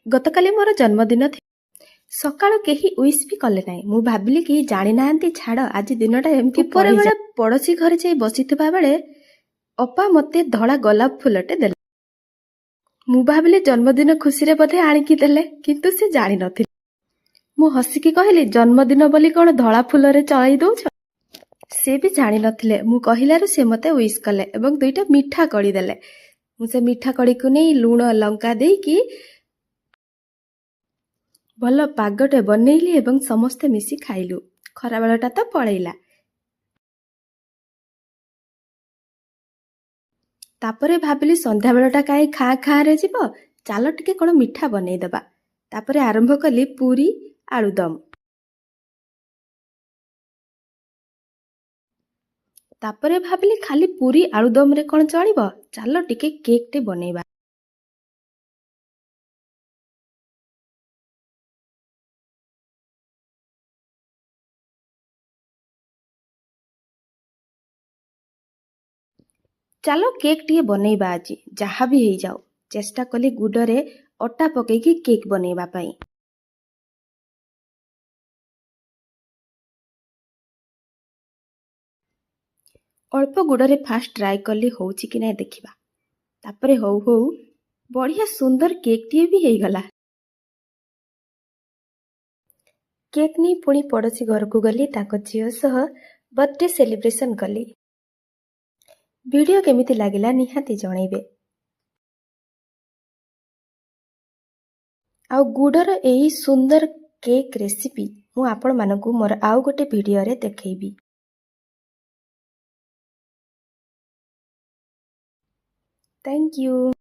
ଗତକାଲି ମୋର ଜନ୍ମଦିନ ଥିଲା। ସକାଳୁ କେହି ୱିଶ୍ ବି କଲେ ନାହିଁ। ମୁଁ ଭାବିଲି କେହି ଜାଣିନାହାନ୍ତି, ଛାଡ଼ ଆଜି ଦିନଟା ଏମିତି ବେଳେ ପଡ଼ୋଶୀ ଘରେ ଯାଇ ବସିଥିବା ବେଳେ ଅପା ମୋତେ ଧଳା ଗୋଲାପ ଫୁଲଟେ ଦେଲେ। ମୁଁ ଭାବିଲି ଜନ୍ମଦିନ ଖୁସିରେ ବୋଧେ ଆଣିକି ଦେଲେ, କିନ୍ତୁ ସେ ଜାଣିନଥିଲେ। ମୁଁ ହସିକି କହିଲି, ଜନ୍ମଦିନ ବୋଲି କ'ଣ ଧଳା ଫୁଲରେ ଚଳେଇ ଦଉଛ? ସେ ବି ଜାଣିନଥିଲେ। ମୁଁ କହିଲାରୁ ସେ ମୋତେ ୱିଶ୍ କଲେ ଏବଂ 2ଟା ମିଠା କଡ଼ି ଦେଲେ। ମୁଁ ସେ ମିଠା କଡ଼ିକୁ ନେଇ ଲୁଣ ଲଙ୍କା ଦେଇକି ଭଲ ପାଗଟେ ବନେଇଲି ଏବଂ ସମସ୍ତେ ମିଶି ଖାଇଲୁ। ଖରାବେଳଟା ତ ପଳେଇଲା। ତାପରେ ଭାବିଲି ସନ୍ଧ୍ୟାବେଳଟା କାହିଁ ଖାଁ ଖାଁରେ ଯିବ, ଚାଲ ଟିକେ କ'ଣ ମିଠା ବନେଇଦେବା। ତାପରେ ଆରମ୍ଭ କଲି ପୁରୀ ଆଳୁଦମ୍। ତାପରେ ଭାବିଲି ଖାଲି ପୁରୀ ଆଳୁଦମରେ କ'ଣ ଚଳିବ, ଚାଲ ଟିକେ କେକ୍ଟେ ବନେଇବା। ଚାଲ କେକ୍ ଟିକେ ବନେଇବା ଆଜି, ଯାହା ବି ହେଇଯାଉ। ଚେଷ୍ଟା କଲି ଗୁଡ଼ରେ ଅଟା ପକେଇକି କେକ୍ ବନେଇବା ପାଇଁ। ଅଳ୍ପ ଗୁଡ଼ରେ ଫାଷ୍ଟ ଟ୍ରାଏ କଲି ହେଉଛି କି ନାହିଁ ଦେଖିବା। ତାପରେ ହଉ ହଉ ବଢ଼ିଆ ସୁନ୍ଦର କେକ୍ଟିଏ ବି ହେଇଗଲା। କେକ୍ ନେଇ ପୁଣି ପଡ଼ୋଶୀ ଘରକୁ ଗଲି, ତାଙ୍କ ଝିଅ ସହ ବର୍ଥଡେ ସେଲିବ୍ରେସନ୍ କଲି। ଭିଡ଼ିଓ କେମିତି ଲାଗିଲା ନିହାତି ଜଣେଇବେ। ଆଉ ଗୁଡ଼ର ଏହି ସୁନ୍ଦର କେକ୍ ରେସିପି ମୁଁ ଆପଣମାନଙ୍କୁ ମୋର ଆଉ ଗୋଟେ ଭିଡ଼ିଓରେ ଦେଖେଇବି। Thank you.